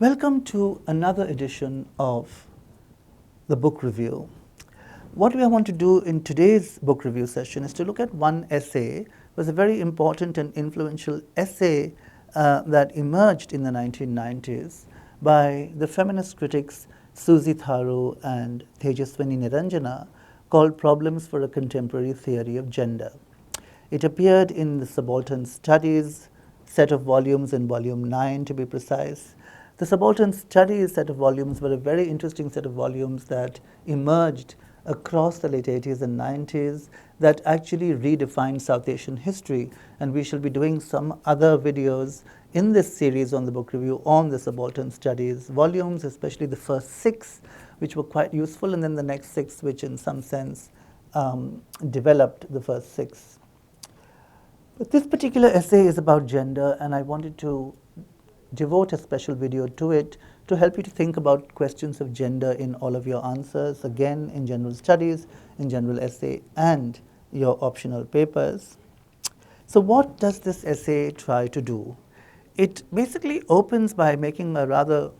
Welcome to another edition of the book review. What we want to do in today's book review session is to look at one essay. It was a very important and influential essay that emerged in the 1990s by the feminist critics Susie, Tharu and Tejaswini Niranjana, called Problems for a Contemporary Theory of Gender. It appeared in the Subaltern Studies set of volumes, in volume 9 to be precise. The Subaltern Studies set of volumes were a very interesting set of volumes that emerged across the late 80s and 90s that actually redefined South Asian history, and we shall be doing some other videos in this series on the book review on the Subaltern Studies volumes, especially the first 6, which were quite useful, and then the next 6, which in some sense developed the first 6. But this particular essay is about gender, and I wanted to devote a special video to it to help you to think about questions of gender in all of your answers, again in general studies, in general essay, and your optional papers. So what does this essay try to do? It basically opens by making a rather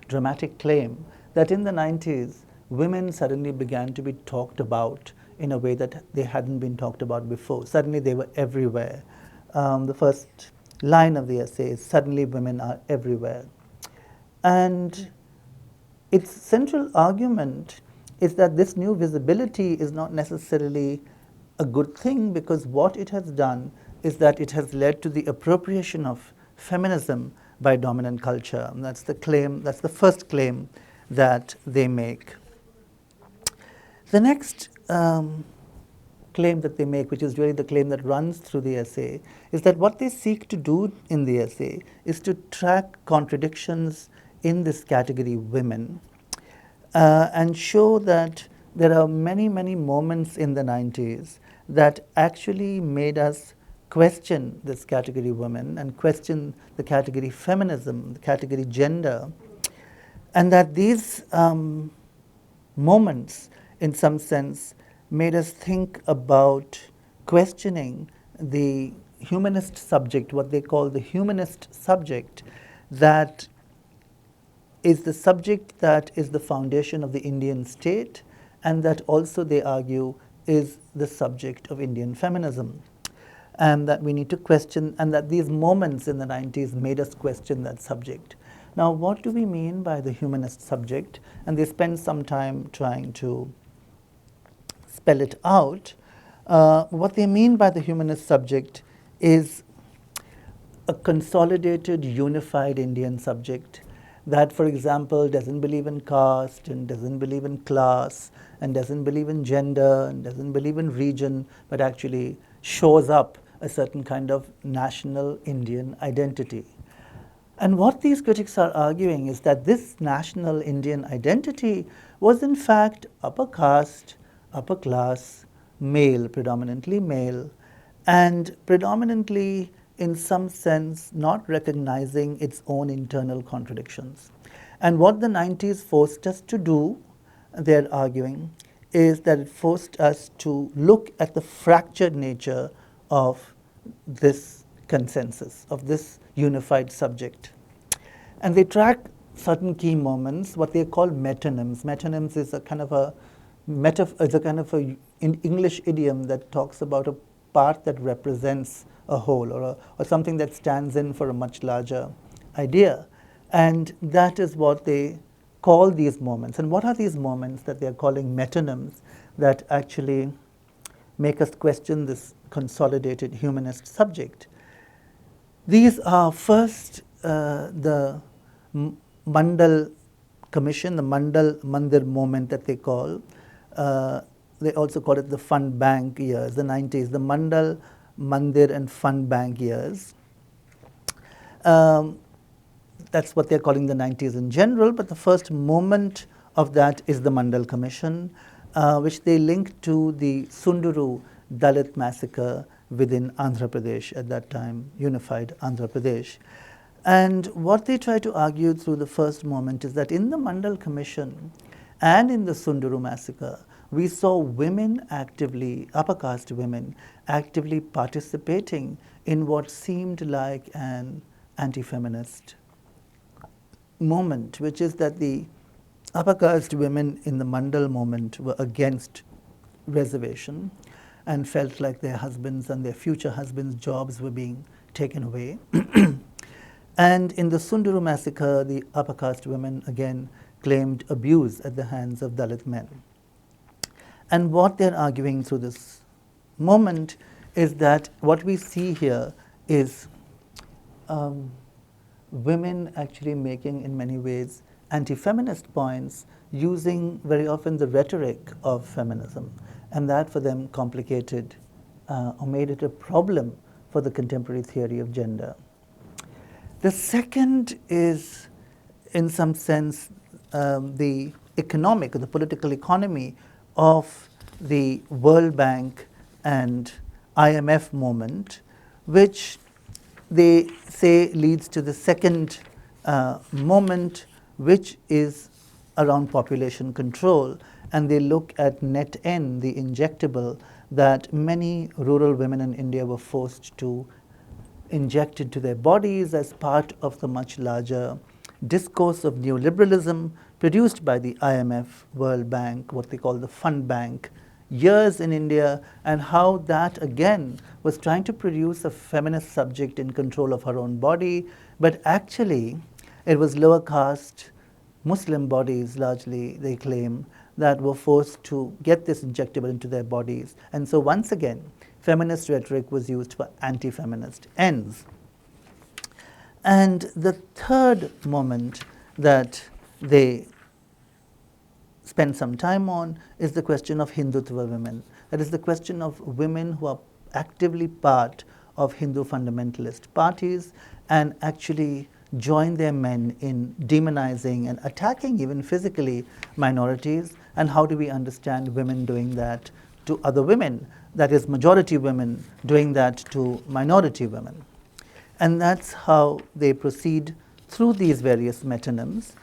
dramatic claim that in the 90s, women suddenly began to be talked about in a way that they hadn't been talked about before. Suddenly they were everywhere. The first line of the essay is, "Suddenly women are everywhere." And its central argument is that this new visibility is not necessarily a good thing, because what it has done is that it has led to the appropriation of feminism by dominant culture. And that's the claim, that's the first claim that they make. The next claim that they make, which is really the claim that runs through the essay, is that what they seek to do in the essay is to track contradictions in this category, women, and show that there are many, many moments in the 90s that actually made us question this category women and question the category feminism, the category gender, and that these moments, in some sense, made us think about questioning the humanist subject, what they call the humanist subject, that is the subject that is the foundation of the Indian state, and that also, they argue, is the subject of Indian feminism. And that we need to question, and that these moments in the 90s made us question that subject. Now, what do we mean by the humanist subject? And they spend some time trying to spell it out. What they mean by the humanist subject is a consolidated, unified Indian subject that, for example, doesn't believe in caste and doesn't believe in class and doesn't believe in gender and doesn't believe in region, but actually shows up a certain kind of national Indian identity. And what these critics are arguing is that this national Indian identity was in fact upper caste, upper class, male, predominantly male, and predominantly, in some sense, not recognizing its own internal contradictions. And what the 90s forced us to do, they're arguing, is that it forced us to look at the fractured nature of this consensus, of this unified subject. And they track certain key moments, what they call metonyms. Metonyms is a kind of a English idiom that talks about a part that represents a whole, or something that stands in for a much larger idea. And that is what they call these moments. And what are these moments that they're calling metonyms that actually make us question this consolidated humanist subject? These are first the Mandal Commission, the Mandal Mandir moment that they call. They also call it the Fund Bank years, the 90s, the Mandal, Mandir and Fund Bank years. That's what they're calling the 90s in general, but the first moment of that is the Mandal Commission, which they link to the Sunduru Dalit massacre within Andhra Pradesh at that time, unified Andhra Pradesh. And what they try to argue through the first moment is that in the Mandal Commission and in the Sunduru massacre, we saw women actively, upper caste women, actively participating in what seemed like an anti-feminist moment, which is that the upper caste women in the Mandal movement were against reservation and felt like their husbands and their future husbands' jobs were being taken away. And in the Sunduru massacre, the upper caste women again claimed abuse at the hands of Dalit men. And what they're arguing through this moment is that what we see here is women actually making, in many ways, anti-feminist points using very often the rhetoric of feminism. And that for them complicated or made it a problem for the contemporary theory of gender. The second is, in some sense, the economic or the political economy of the World Bank and IMF moment, which they say leads to the second moment, which is around population control. And they look at net N, the injectable, that many rural women in India were forced to inject into their bodies as part of the much larger discourse of neoliberalism produced by the IMF, World Bank, what they call the fund bank, years in India, and how that again was trying to produce a feminist subject in control of her own body, but actually it was lower caste Muslim bodies, largely, they claim, that were forced to get this injectable into their bodies. And so once again, feminist rhetoric was used for anti-feminist ends. And the third moment that they spend some time on is the question of Hindutva women. That is the question of women who are actively part of Hindu fundamentalist parties and actually join their men in demonizing and attacking, even physically, minorities. And how do we understand women doing that to other women? That is, majority women doing that to minority women. And that's how they proceed through these various metonyms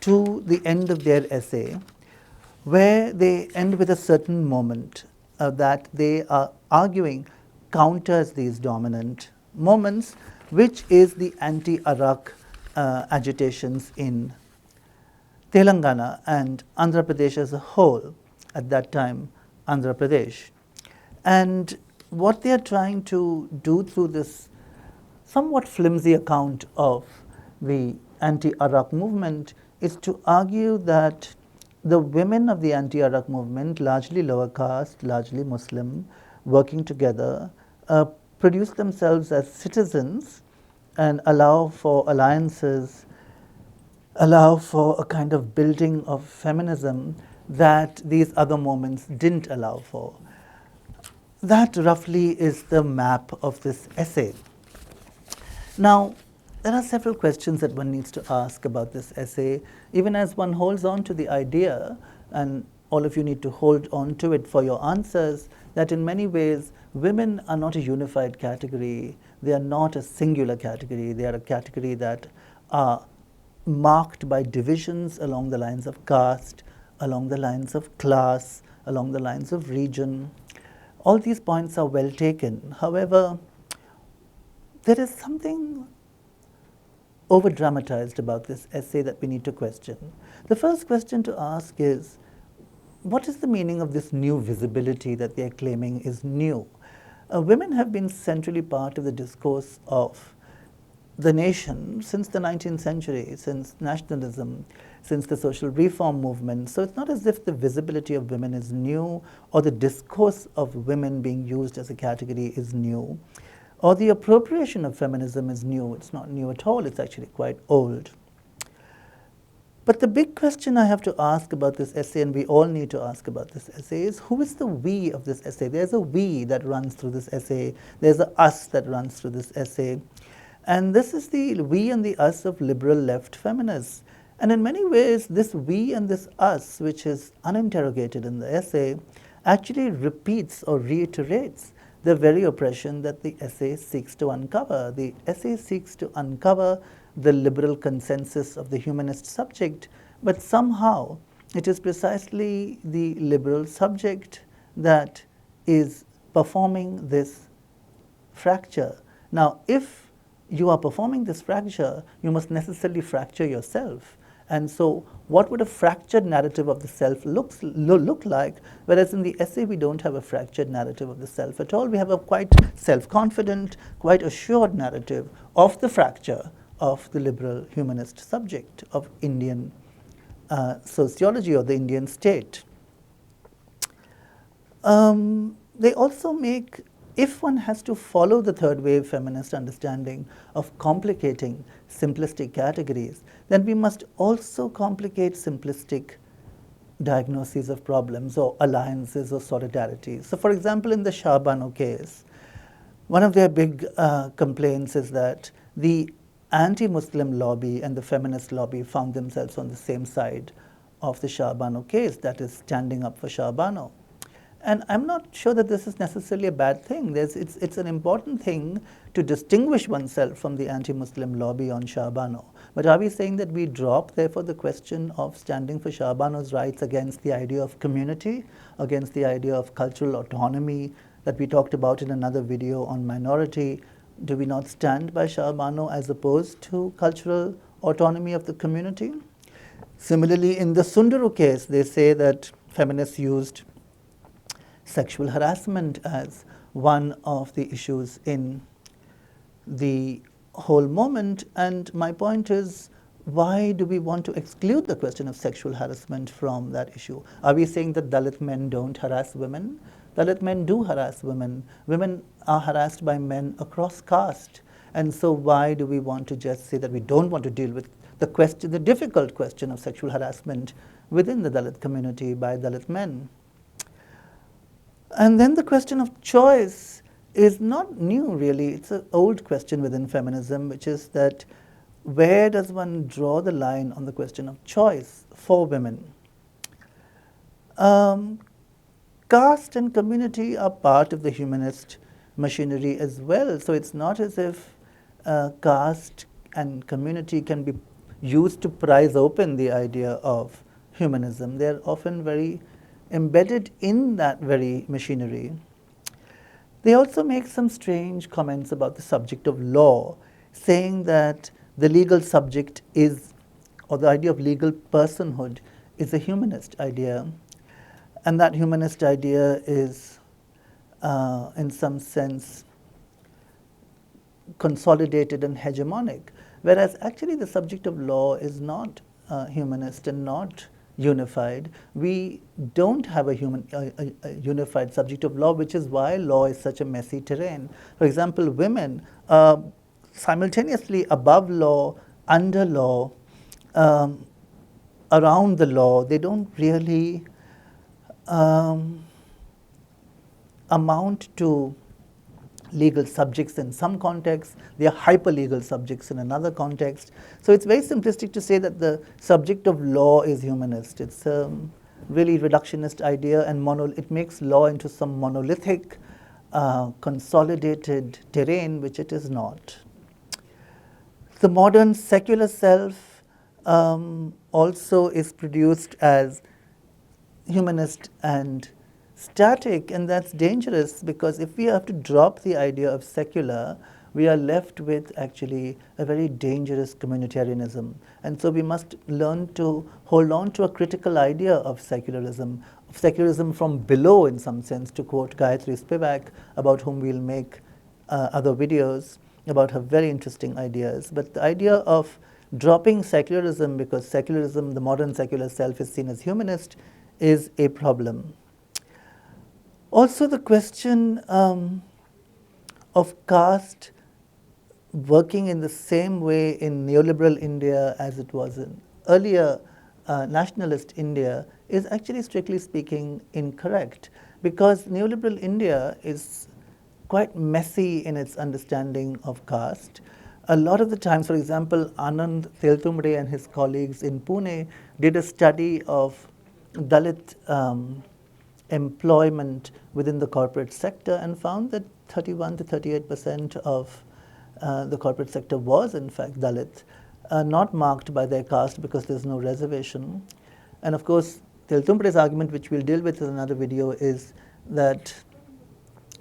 to the end of their essay, where they end with a certain moment that they are arguing counters these dominant moments, which is the anti-Arak agitations in Telangana and Andhra Pradesh as a whole, at that time Andhra Pradesh. And what they are trying to do through this somewhat flimsy account of the anti-Arak movement is to argue that the women of the anti-Arak movement, largely lower caste, largely Muslim, working together, produce themselves as citizens and allow for alliances, allow for a kind of building of feminism that these other movements didn't allow for. That roughly is the map of this essay. Now, there are several questions that one needs to ask about this essay, even as one holds on to the idea, and all of you need to hold on to it for your answers, that in many ways women are not a unified category. They are not a singular category. They are a category that are marked by divisions along the lines of caste, along the lines of class, along the lines of region. All these points are well taken. However, there is something over-dramatized about this essay that we need to question. The first question to ask is, what is the meaning of this new visibility that they are claiming is new? Women have been centrally part of the discourse of the nation since the 19th century, since nationalism, since the social reform movement. So it's not as if the visibility of women is new, or the discourse of women being used as a category is new, or the appropriation of feminism is new. It's not new at all. It's actually quite old. But the big question I have to ask about this essay, and we all need to ask about this essay, is who is the we of this essay? There's a we that runs through this essay. There's a us that runs through this essay. And this is the we and the us of liberal left feminists. And in many ways, this we and this us, which is uninterrogated in the essay, actually repeats or reiterates the very oppression that the essay seeks to uncover. The essay seeks to uncover the liberal consensus of the humanist subject, but somehow it is precisely the liberal subject that is performing this fracture. Now, if you are performing this fracture, you must necessarily fracture yourself. And so what would a fractured narrative of the self look like? Whereas in the essay, we don't have a fractured narrative of the self at all. We have a quite self-confident, quite assured narrative of the fracture of the liberal humanist subject of Indian sociology or the Indian state. They also make, if one has to follow the third wave feminist understanding of complicating simplistic categories, then we must also complicate simplistic diagnoses of problems or alliances or solidarities. So for example, in the Shah Bano case, one of their big complaints is that the anti-Muslim lobby and the feminist lobby found themselves on the same side of the Shah Bano case, that is standing up for Shah Bano. And I'm not sure that this is necessarily a bad thing. It's an important thing to distinguish oneself from the anti-Muslim lobby on Shah Bano. But are we saying that we drop, therefore, the question of standing for Shah Bano's rights against the idea of community, against the idea of cultural autonomy that we talked about in another video on minority? Do we not stand by Shah Bano as opposed to cultural autonomy of the community? Similarly, in the Sundaru case, they say that feminists used sexual harassment as one of the issues in the whole moment. And my point is, why do we want to exclude the question of sexual harassment from that issue? Are we saying that Dalit men don't harass women? Dalit men do harass women. Women are harassed by men across caste. And so why do we want to just say that we don't want to deal with the question, the difficult question of sexual harassment within the Dalit community by Dalit men? And then the question of choice is not new, really. It's an old question within feminism, which is that where does one draw the line on the question of choice for women? Caste and community are part of the humanist machinery as well. So it's not as if caste and community can be used to prise open the idea of humanism. They're often very embedded in that very machinery. They also make some strange comments about the subject of law, saying that the legal subject is, or the idea of legal personhood is a humanist idea, and that humanist idea is, in some sense, consolidated and hegemonic, whereas actually the subject of law is not humanist and not unified. We don't have a unified subject of law, which is why law is such a messy terrain. For example, women are simultaneously above law, under law, around the law. They don't really amount to legal subjects in some contexts. They are hyper-legal subjects in another context. So it's very simplistic to say that the subject of law is humanist. It's a really reductionist idea, and it makes law into some monolithic, consolidated terrain, which it is not. The modern secular self also is produced as humanist and static, and that's dangerous, because if we have to drop the idea of secular, we are left with actually a very dangerous communitarianism. And so we must learn to hold on to a critical idea of secularism from below, in some sense, to quote Gayatri Spivak, about whom we'll make other videos about her very interesting ideas. But the idea of dropping secularism, because secularism, the modern secular self, is seen as humanist, is a problem. Also, the question of caste working in the same way in neoliberal India as it was in earlier nationalist India is actually, strictly speaking, incorrect, because neoliberal India is quite messy in its understanding of caste. A lot of the times, for example, Anand Teltumde and his colleagues in Pune did a study of Dalit employment within the corporate sector and found that 31 to 38% of the corporate sector was in fact Dalit, not marked by their caste because there's no reservation. And of course, Teltumde's argument, which we'll deal with in another video, is that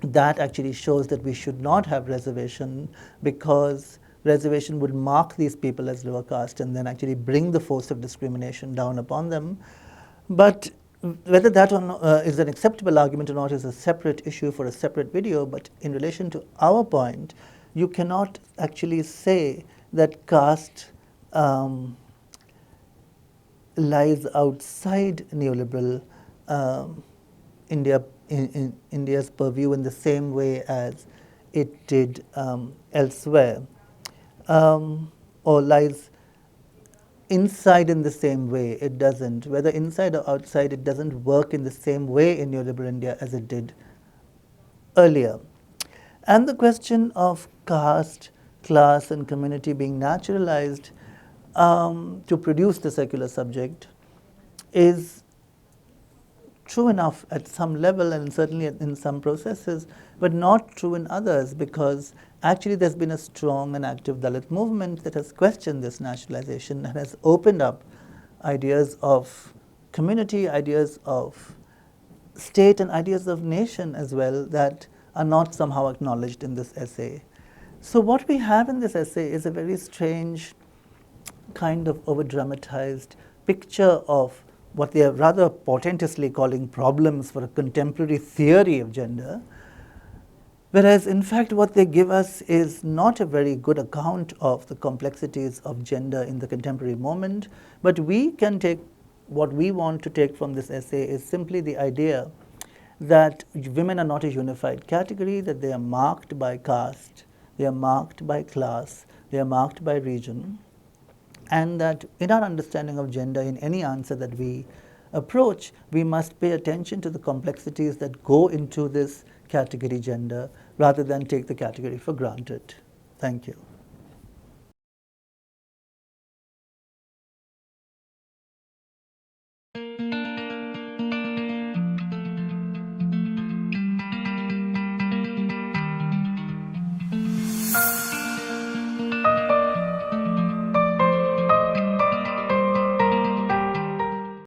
that actually shows that we should not have reservation, because reservation would mark these people as lower caste and then actually bring the force of discrimination down upon them. But whether that or not, is an acceptable argument or not is a separate issue for a separate video. But in relation to our point, you cannot actually say that caste lies outside neoliberal India's purview in the same way as it did elsewhere, or lies inside in the same way. It doesn't. Whether inside or outside, it doesn't work in the same way in neoliberal India as it did earlier. And the question of caste, class, and community being naturalized to produce the secular subject is true enough at some level and certainly in some processes, but not true in others, because actually there's been a strong and active Dalit movement that has questioned this nationalization and has opened up ideas of community, ideas of state, and ideas of nation as well that are not somehow acknowledged in this essay. So what we have in this essay is a very strange kind of over-dramatized picture of what they are rather portentously calling problems for a contemporary theory of gender, whereas in fact what they give us is not a very good account of the complexities of gender in the contemporary moment. But we can take what we want to take from this essay is simply the idea that women are not a unified category, that they are marked by caste, they are marked by class, they are marked by region, and that in our understanding of gender, in any answer that we approach, we must pay attention to the complexities that go into this category gender rather than take the category for granted. Thank you.